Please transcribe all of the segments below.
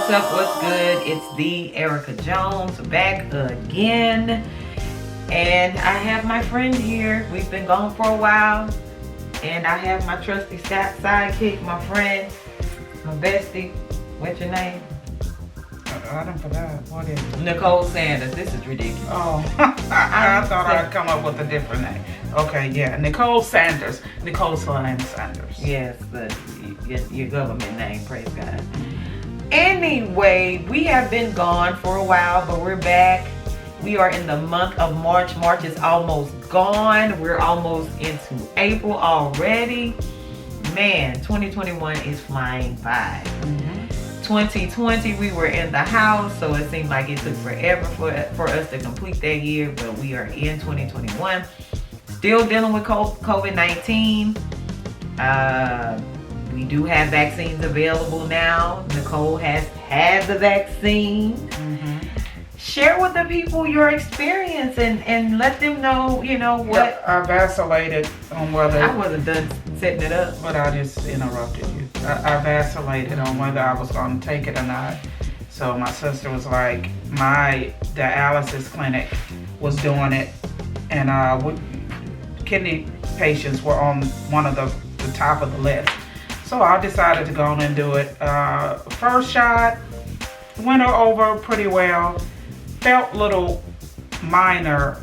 What's up? What's good? It's the Erica Jones back again. And I have my friend here. We've been gone for a while. And I have my trusty sidekick, my friend, my bestie. What's your name? I don't forgot. What is it? Nicole Sanders. This is ridiculous. Oh, I thought I'd come up with a different name. Okay, yeah. Nicole Sanders. Nicole Sanders. Yes, your government name, praise God. Anyway, we have been gone for a while, but we're back. We are in the month of March. March is almost gone. We're almost into April already. Man, 2021 is flying by. 2020, we were in the house, so it seemed like it took forever for us to complete that year, but we are in 2021. Still dealing with COVID-19. We do have vaccines available now. Nicole has had the vaccine. Share with the people your experience and let them know, what. Yeah, I vacillated on whether... I wasn't done setting it up. But I just interrupted you. I vacillated on whether I was going to take it or not. So my sister was like, my dialysis clinic was doing it, and kidney patients were on one of the top of the list. So I decided to go on and do it. First shot, went over pretty well. Felt little minor,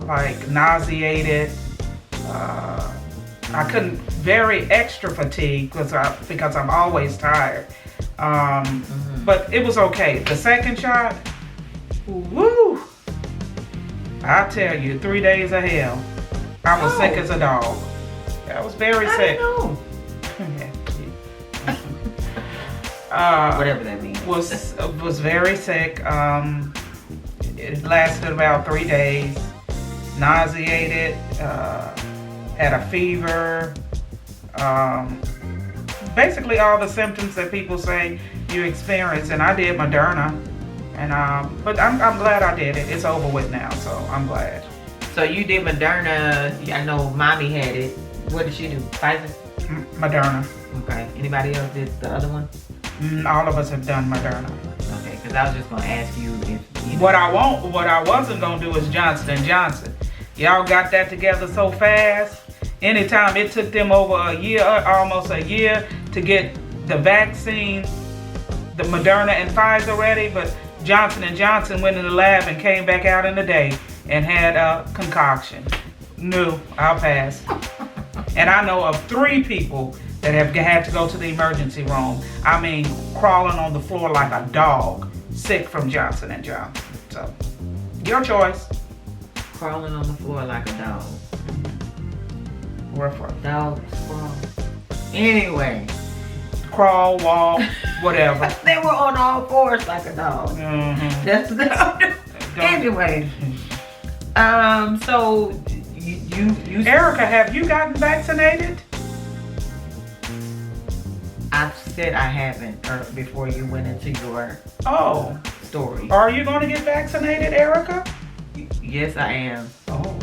like nauseated. I couldn't, very extra fatigue because I'm always tired. But it was okay. The second shot, woo! I tell you, 3 days of hell. I was sick as a dog. I was very sick. I don't know. Whatever that means. Was very sick. It lasted about 3 days. Nauseated. Had a fever. Basically all the symptoms that people say you experience, and I did Moderna. And but I'm glad I did it. It's over with now, so I'm glad. So you did Moderna. I know Mommy had it. What did she do? Pfizer? Moderna. Okay. Anybody else did the other one? All of us have done Moderna. Okay, because I was just gonna ask you if what I wasn't gonna do is Johnson & Johnson. Y'all got that together so fast. Anytime it took them over a year, almost a year, to get the vaccine, the Moderna and Pfizer ready, but Johnson & Johnson went in the lab and came back out in the day and had a concoction. No, I'll pass. And I know of 3 people that have had to go to the emergency room. I mean, crawling on the floor like a dog, sick from Johnson & Johnson. So, your choice. Crawling on the floor like a dog. Rough. Dog crawl. Anyway. Crawl, walk, whatever. They were on all fours like a dog. That's the anyway. So you Erica, have you gotten vaccinated? I said I haven't before you went into your story. Are you going to get vaccinated, Erica? Yes, I am. Oh.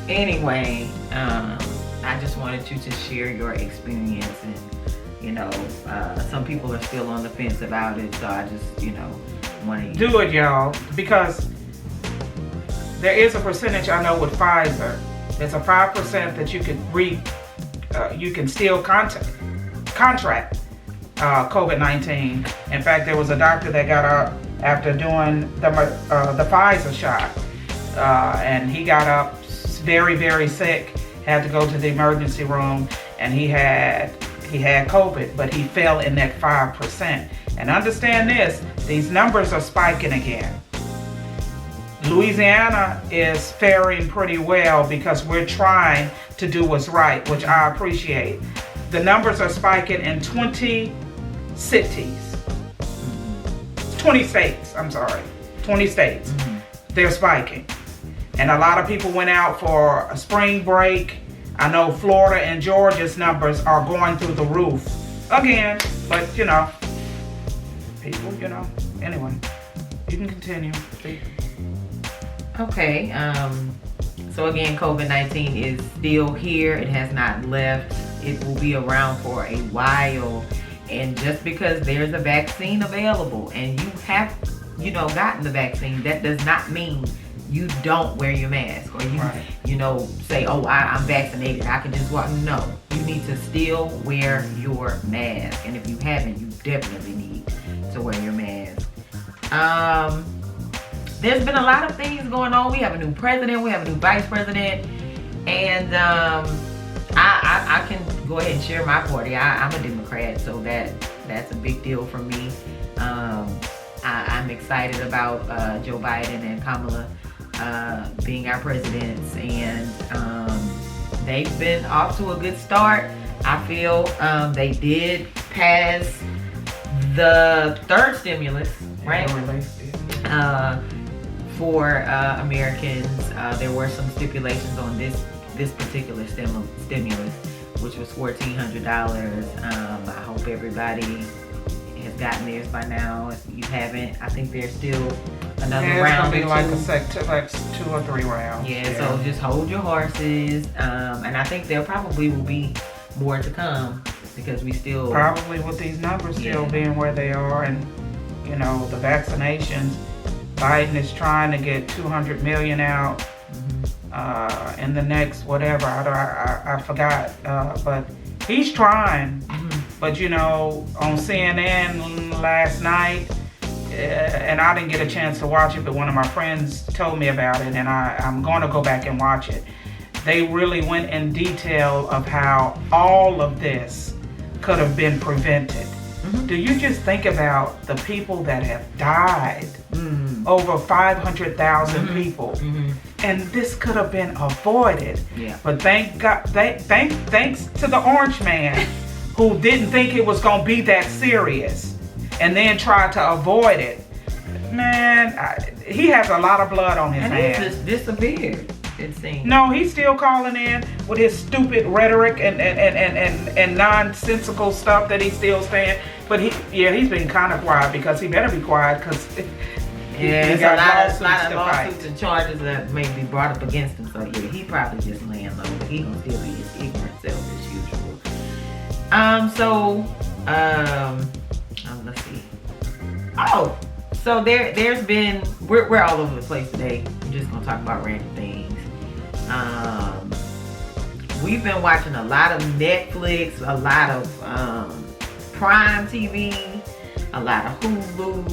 Anyway, I just wanted you to share your experience, and some people are still on the fence about it, so I just want to do it, y'all, because there is a percentage I know with Pfizer. There's a 5% that you could you can still contract COVID-19. In fact, there was a doctor that got up after doing the Pfizer shot, and he got up very, very sick, had to go to the emergency room, and he had COVID, but he fell in that 5%. And understand this, these numbers are spiking again. Louisiana is faring pretty well because we're trying to do what's right, which I appreciate. The numbers are spiking in 20 cities. 20 states, I'm sorry. 20 states. They're spiking. And a lot of people went out for a spring break. I know Florida and Georgia's numbers are going through the roof again, but people, anyway, you can continue. Okay, so again, COVID-19 is still here. It has not left. It will be around for a while. And just because there's a vaccine available and you have, gotten the vaccine, that does not mean you don't wear your mask or you, say, oh, I'm vaccinated, I can just walk. No, you need to still wear your mask. And if you haven't, you definitely need to wear your mask. There's been a lot of things going on. We have a new president, we have a new vice president, and I can go ahead and share my party. I'm a Democrat, so that's a big deal for me. I'm excited about Joe Biden and Kamala being our presidents, and they've been off to a good start. I feel they did pass the third stimulus, right? For Americans. There were some stipulations on this particular stimulus, which was $1,400. I hope everybody has gotten theirs by now. If you haven't, I think there's still another round. It's gonna be like 2 or 3 rounds. Yeah, so just hold your horses. And I think there probably will be more to come because we still... Probably with these numbers still being where they are, and the vaccinations, Biden is trying to get 200 million out in the next whatever. I forgot, but he's trying. But on CNN last night, and I didn't get a chance to watch it, but one of my friends told me about it, and I'm going to go back and watch it. They really went in detail of how all of this could have been prevented. Do you just think about the people that have died? Over 500,000 people. And this could have been avoided. Yeah. But thank God, thanks to the orange man who didn't think it was going to be that serious and then tried to avoid it. Man, he has a lot of blood on his hands. And he just disappeared, it seems. No, he's still calling in with his stupid rhetoric and nonsensical stuff that he's still saying. But he's been kind of quiet because he better be quiet because he got a lot of lawsuits and charges that may be brought up against him. So yeah, he probably just laying low. But he gonna still be his ignorant self as usual. Let's see. Oh, so there's been we're all over the place today. We're just gonna talk about random things. We've been watching a lot of Netflix, a lot of Prime TV, a lot of Hulu,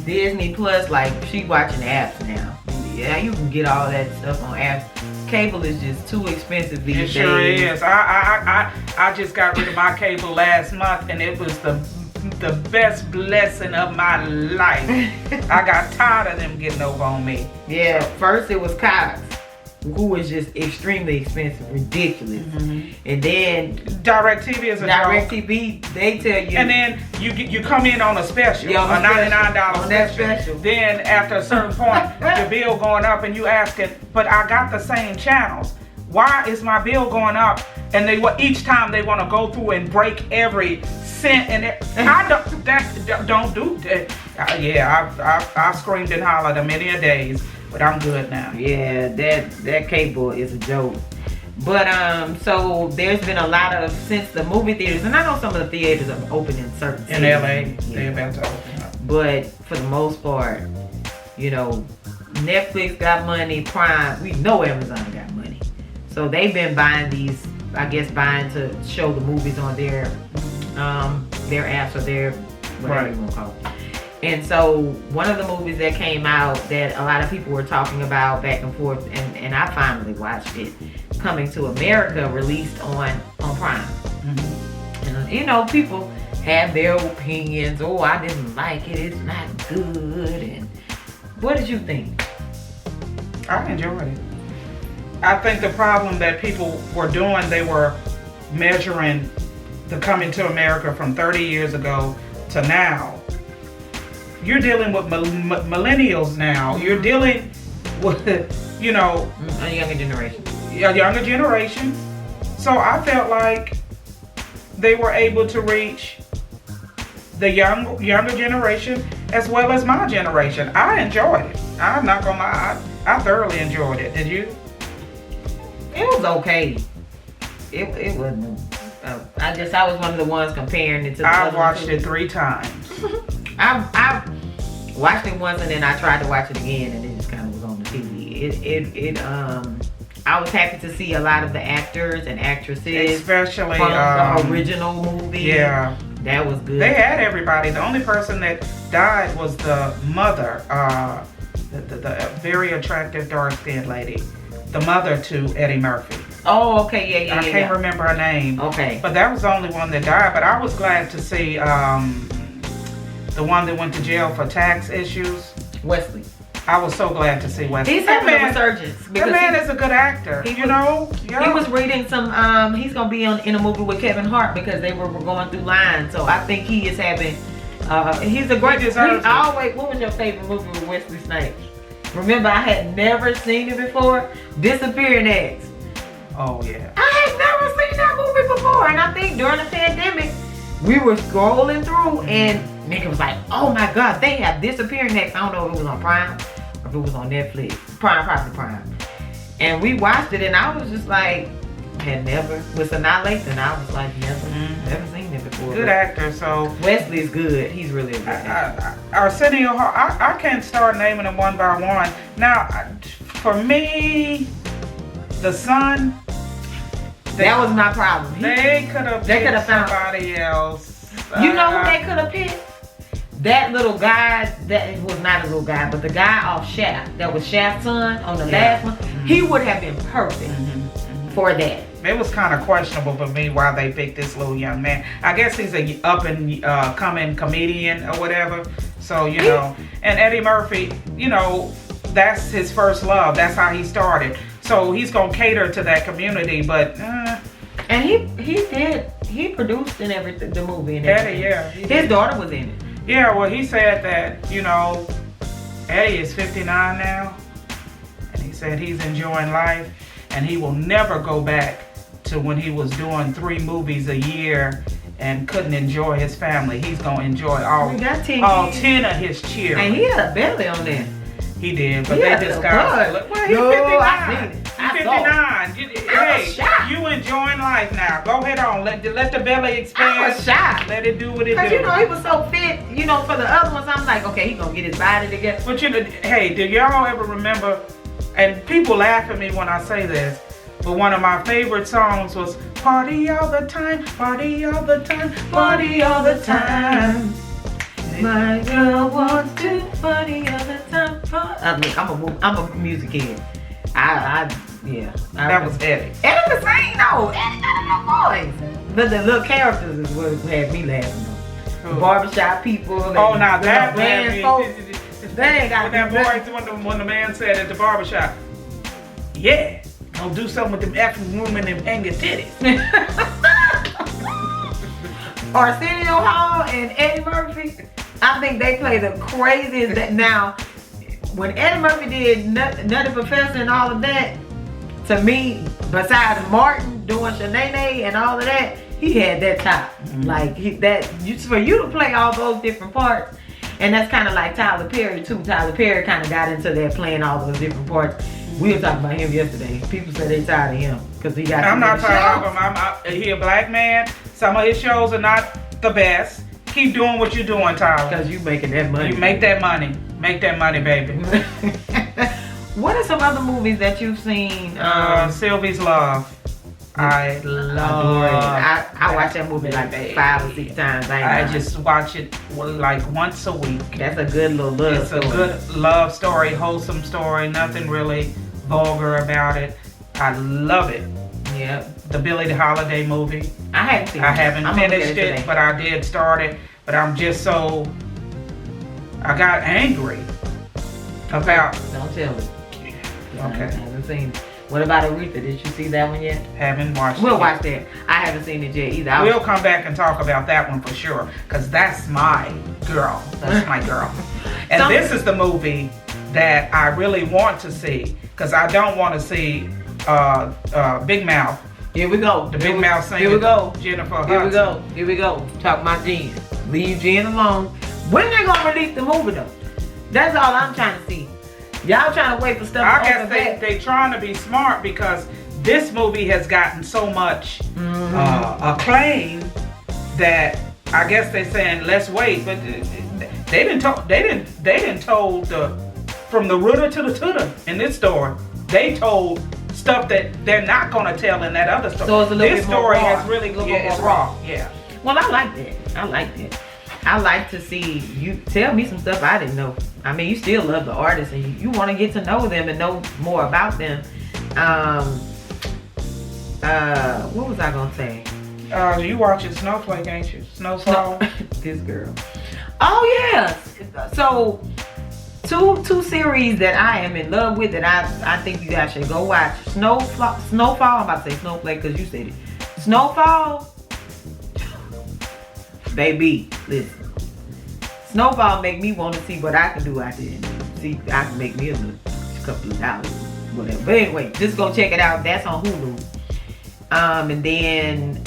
Disney Plus. Like, she watching apps now. Yeah, you can get all that stuff on apps. Cable is just too expensive these days. It sure is. I just got rid of my cable last month, and it was the best blessing of my life. I got tired of them getting over on me. Yeah, first it was Cox, who was just extremely expensive, ridiculous. And then DirecTV is a DirecTV, they tell you. And then you come in on a special, a $99 special. Then after a certain point, your bill going up, and you asking, but I got the same channels. Why is my bill going up? And each time they want to go through and break every cent, and don't do that. I screamed and hollered a many a days, but I'm good now. Yeah, that cable is a joke. But so there's been a lot of, since the movie theaters, and I know some of the theaters have opened in certain cities. In LA, they're about to open up. But for the most part, Netflix got money, Prime, we know Amazon got money. So they've been buying these, buying to show the movies on their apps or their whatever you want to call it. And so one of the movies that came out that a lot of people were talking about back and forth, and I finally watched it, Coming to America, released on Prime. And people have their opinions. Oh, I didn't like it, it's not good. And what did you think? I enjoyed it. I think the problem that people were doing, they were measuring the Coming to America from 30 years ago to now. You're dealing with millennials now. You're dealing with, a younger generation. A younger generation. So I felt like they were able to reach the younger generation as well as my generation. I enjoyed it. I'm not gonna lie. I thoroughly enjoyed it. Did you? It was okay. It wasn't I was one of the ones comparing it to the I other watched two. it 3 times. I watched it once and then I tried to watch it again and it just kind of was on the TV. I was happy to see a lot of the actors and actresses, especially from the original movie. Yeah, that was good. They had everybody. The only person that died was the mother, the very attractive dark-skinned lady, the mother to Eddie Murphy. Oh, okay, yeah. I can't remember her name. Okay, but that was the only one that died. But I was glad to see the one that went to jail for tax issues, Wesley. I was so glad to see Wesley. He's having a resurgence. That man is a good actor. He was reading some. He's gonna be in a movie with Kevin Hart because they were going through lines. So I think he is having. He's a great. What was your favorite movie with Wesley Snipes? Remember, I had never seen it before. Disappearing Acts. Oh yeah. I had never seen that movie before, and I think during the pandemic, we were scrolling through, and nigga was like, "Oh my God, they have Disappearing Acts." I don't know if it was on Prime or if it was on Netflix. Probably Prime. And we watched it, and I was just like, had never with Sanaa Lathan. I was like, never seen it before. Good actor. So Wesley's good. He's really a good actor. Arsenio Hall. I can't start naming them one by one. Now, for me, the son. That was my problem. They could have found somebody else. You know who they could have picked? That little guy, that was not a little guy, but the guy off Shaft, that was Shaft's son on the last one, he would have been perfect for that. It was kind of questionable for me why they picked this little young man. I guess he's a up and coming comedian or whatever. So, you know, and Eddie Murphy, you know, that's his first love. That's how he started. So he's gonna cater to that community, but and he produced and everything, the movie and everything. Eddie, his daughter was in it. Yeah, well, he said that, you know, Eddie is 59 now, and he said he's enjoying life, and he will never go back to when he was doing 3 movies a year and couldn't enjoy his family. He's gonna enjoy all 10 of his children. And he had a belly on there. He did, but they just got. Well, he's 59. I seen it. He's 59. Hey, you enjoying life now. Go ahead on. Let the belly expand. I was shocked. Let it do what it do. Because, you know, he was so fit. You know, for the other ones, I'm like, okay, he's going to get his body together. But, you know, hey, do y'all ever remember, and people laugh at me when I say this, but one of my favorite songs was Party All the Time, Party All the Time, Party All the Time. My girl wants to party all the time. Look, I'm a music kid. That was Eddie. Eddie was saying no. Eddie got a little voice. But the little characters is what had me laughing though. The barbershop people. Oh, now that band folks. They ain't got that boy when the man said at the barbershop, yeah, gonna do something with them African women and hanging titties. Arsenio Hall and Eddie Murphy. I think they play the craziest. Now, when Eddie Murphy did Nutty Professor and all of that, to me, besides Martin doing Shanae and all of that, he had that top. Like for you to play all those different parts, and that's kind of like Tyler Perry too. Tyler Perry kind of got into that playing all those different parts. We were talking about him yesterday. People said they tired of him because he got. I'm not tired of him. He a black man. Some of his shows are not the best. Keep doing what you're doing, Tyler. Because you making that money. You make that money. Make that money, baby. What are some other movies that you've seen? Sylvie's Love. I love it. I watch that movie like 5 or 6 times. I just watch it like once a week. That's a good little love story. It's a good love story, wholesome story. Nothing really vulgar about it. I love it. Yeah. The Billie Holiday movie. I haven't seen it. I haven't finished it, but I did start it. But I'm just so... I got angry about... Don't tell me. Okay. I haven't seen it. What about Aretha? Did you see that one yet? Haven't watched it. We'll watch that. I haven't seen it yet either. We'll come back and talk about that one for sure. Because that's my girl. That's my girl. And this is the movie that I really want to see. Because I don't want to see Big Mouth. Here we go. The Big Mouth singer. Here we go. Jennifer Here we Hudson. go. Here we go. Talk about Jen. Leave Jen alone. When they gonna release the movie though? That's all I'm trying to see. Y'all trying to wait for stuff. I guess they trying to be smart because this movie has gotten so much acclaim that I guess they're saying let's wait, but they didn't told from the rooter to the tutor in this story. They told stuff that they're not gonna tell in that other story. So it's a little this bit more story raw. has really It's raw. Yeah. Well, I like that. I like to see you tell me some stuff I didn't know. I mean, you still love the artist and you want to get to know them and know more about them. What was I gonna say? You watching Snowflake, ain't you? Snowfall. This girl. Oh yes. So two series that I am in love with that I think you guys should go watch. Snowfall. I'm about to say Snowflake because you said it. Snowfall. Baby, listen. Snowfall make me want to see what I can do out there. See, I can make me a couple of dollars, whatever. But anyway, just go check it out. That's on Hulu. And then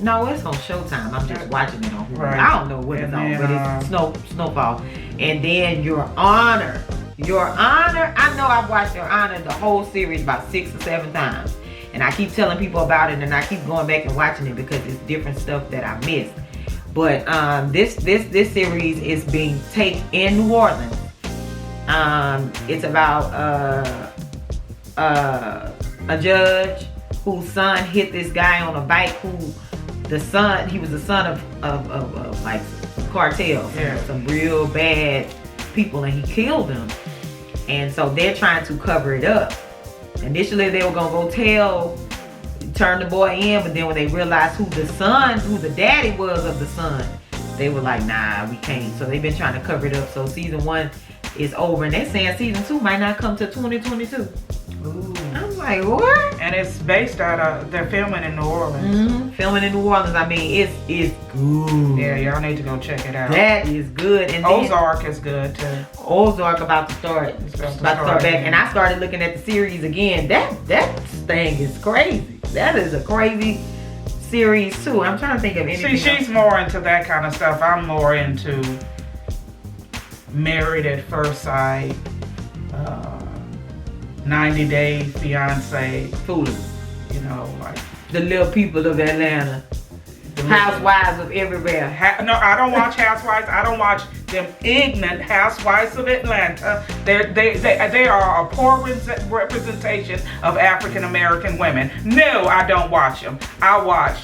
no, it's on Showtime. I'm just watching it on Hulu. Right. I don't know what it's on, but it's Snowfall. And then Your Honor. I know I've watched Your Honor the whole series about 6 or 7 times. And I keep telling people about it, and I keep going back and watching it because it's different stuff that I missed. But this series is being taken in New Orleans. It's about a judge whose son hit this guy on a bike. He was the son of like cartels, some real bad people, and he killed them. And so they're trying to cover it up. Initially, they were gonna go turn the boy in, but then when they realized who the daddy was of the son, they were like, nah, we can't. So they've been trying to cover it up. So season 1 is over, and they're saying season 2 might not come till 2022. Ooh. I'm like, what? And it's based out of, they're filming in New Orleans. Mm-hmm. Filming in New Orleans. I mean, it's good. Yeah, y'all need to go check it out. That is good. And Ozark is good too. Ozark about to start. It's about to start start back. again. And I started looking at the series again. That thing is crazy. That is a crazy series too. I'm trying to think of anything. See, she's more into that kind of stuff. I'm more into Married at First Sight, 90 Day Fiance, Fooling. you know, like The Little People of Atlanta. Housewives of everywhere. No, I don't watch Housewives. I don't watch them ignorant Housewives of Atlanta. They are a poor representation of African American women. No, I don't watch them. I watch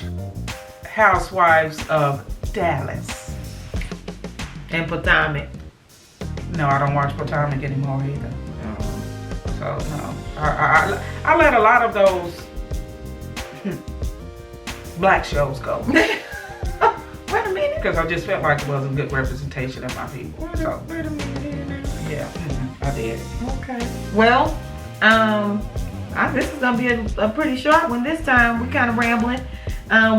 Housewives of Dallas. And Potomac. No, I don't watch Potomac anymore either. So no, I let a lot of those black shows go. Wait a minute. Because I just felt like it wasn't good representation of my people. Wait a minute. Yeah, I did. Okay. Well, this is gonna be a pretty short one this time. We kind of rambling.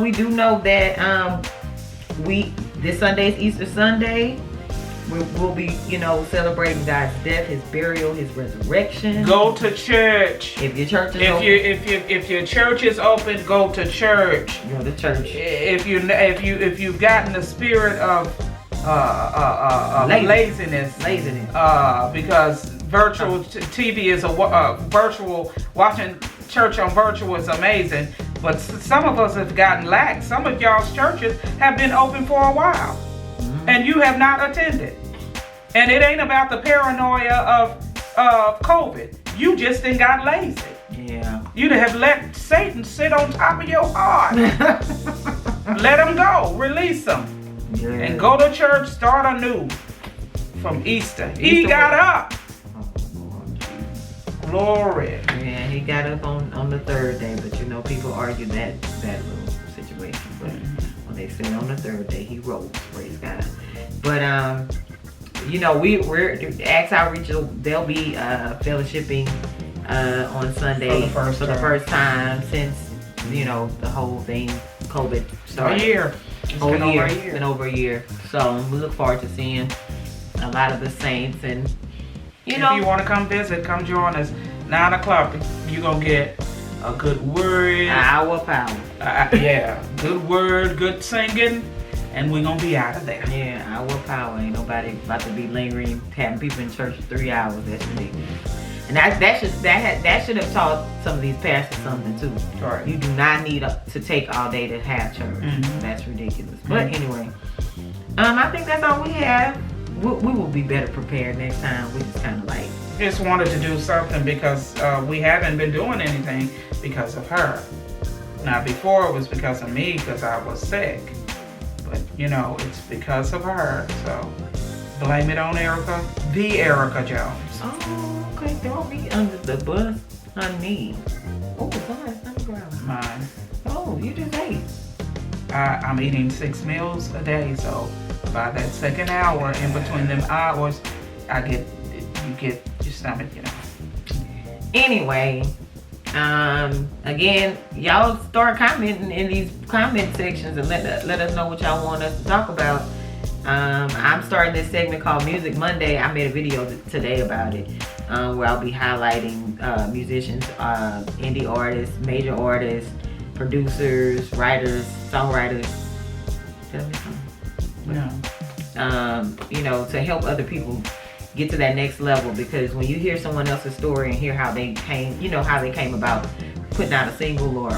We do know that this Sunday is Easter Sunday. We'll be, celebrating God's death, His burial, His resurrection. Go to church. If your church is open, if your church is open, go to church. Go to church. If you've gotten the spirit of laziness, because virtual TV is virtual watching church on virtual is amazing, but some of us have gotten lax. Some of y'all's churches have been open for a while. And you have not attended. And it ain't about the paranoia of COVID. You just ain't got lazy. Yeah. You'd have let Satan sit on top of your heart. Let him go. Release him. Yeah. And go to church, start anew from Easter. He got up. Oh, Glory. yeah, he got up on the 3rd day, but people argue that little situation. But when they say on the 3rd day, he rose. Praise God. But we're Acts Outreach. They'll be fellowshipping on Sunday for the first time since the whole thing COVID started. A year. It's been over a year. It's been over a year. So we look forward to seeing a lot of the saints, and if you want to come visit, come join us. 9 o'clock. You're gonna get a good word. Our power. Yeah, good word, good singing, and we're gonna be out of there. Yeah, our power. Ain't nobody about to be lingering, having people in church for 3 hours. That's ridiculous. And that should have taught some of these pastors something too. Right. You do not need to take all day to have church. Mhm. That's ridiculous. But anyway, I think that's all we have. We will be better prepared next time. We just kind of like Just wanted to do something because we haven't been doing anything because of her. Now before it was because of me because I was sick. But you know, it's because of her. So blame it on Erica, the Erica Jones. oh, okay, throw me under the bus, honey. Oh, somebody's on the ground. Mine. Oh, you just ate. I'm eating 6 meals a day, so by that second hour in between them hours, you get your stomach, you know. Anyway, again, y'all start commenting in these comment sections and let us know what y'all want us to talk about. I'm starting this segment called Music Monday. I made a video today about it, where I'll be highlighting musicians, indie artists, major artists, producers, writers, songwriters. Tell me something. No. You know, to help other people get to that next level, because when you hear someone else's story and hear how they came, you know, how they came about putting out a single or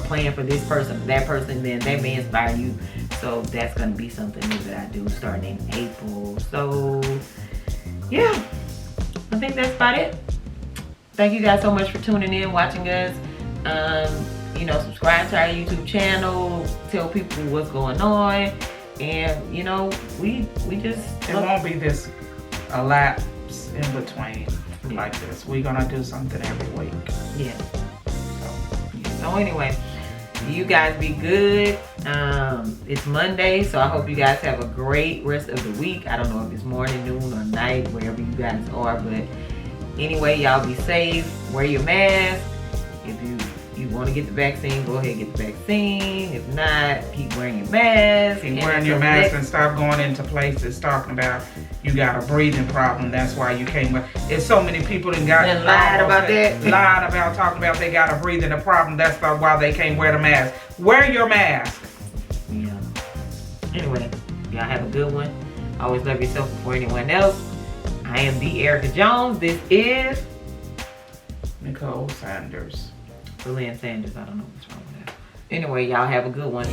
playing for this person, that person, then that may inspire you. So that's going to be something new that I do starting in April. So yeah, I think that's about it. Thank you guys so much for tuning in, watching us. You know, subscribe to our YouTube channel, tell people what's going on, and you know, we just It won't be this a lapse in between like this. We're gonna do something every week. Yeah. So anyway, you guys be good. It's Monday, so I hope you guys have a great rest of the week. I don't know if it's morning, noon, or night, wherever you guys are, but anyway, y'all be safe. Wear your mask. If you want to get the vaccine, go ahead and get the vaccine. If not, keep wearing your mask. Keep wearing your mask and stop going into places talking about you got a breathing problem. That's why you can't wear. There's so many people that got lied about that. Lied about talking about they got a breathing problem. That's why they can't wear the mask. Wear your mask. Yeah. Anyway, y'all have a good one. Always love yourself before anyone else. I am the Erica Jones. This is Nicole Sanders. Lynn Sanders. I don't know what's wrong with that. Anyway, y'all have a good one.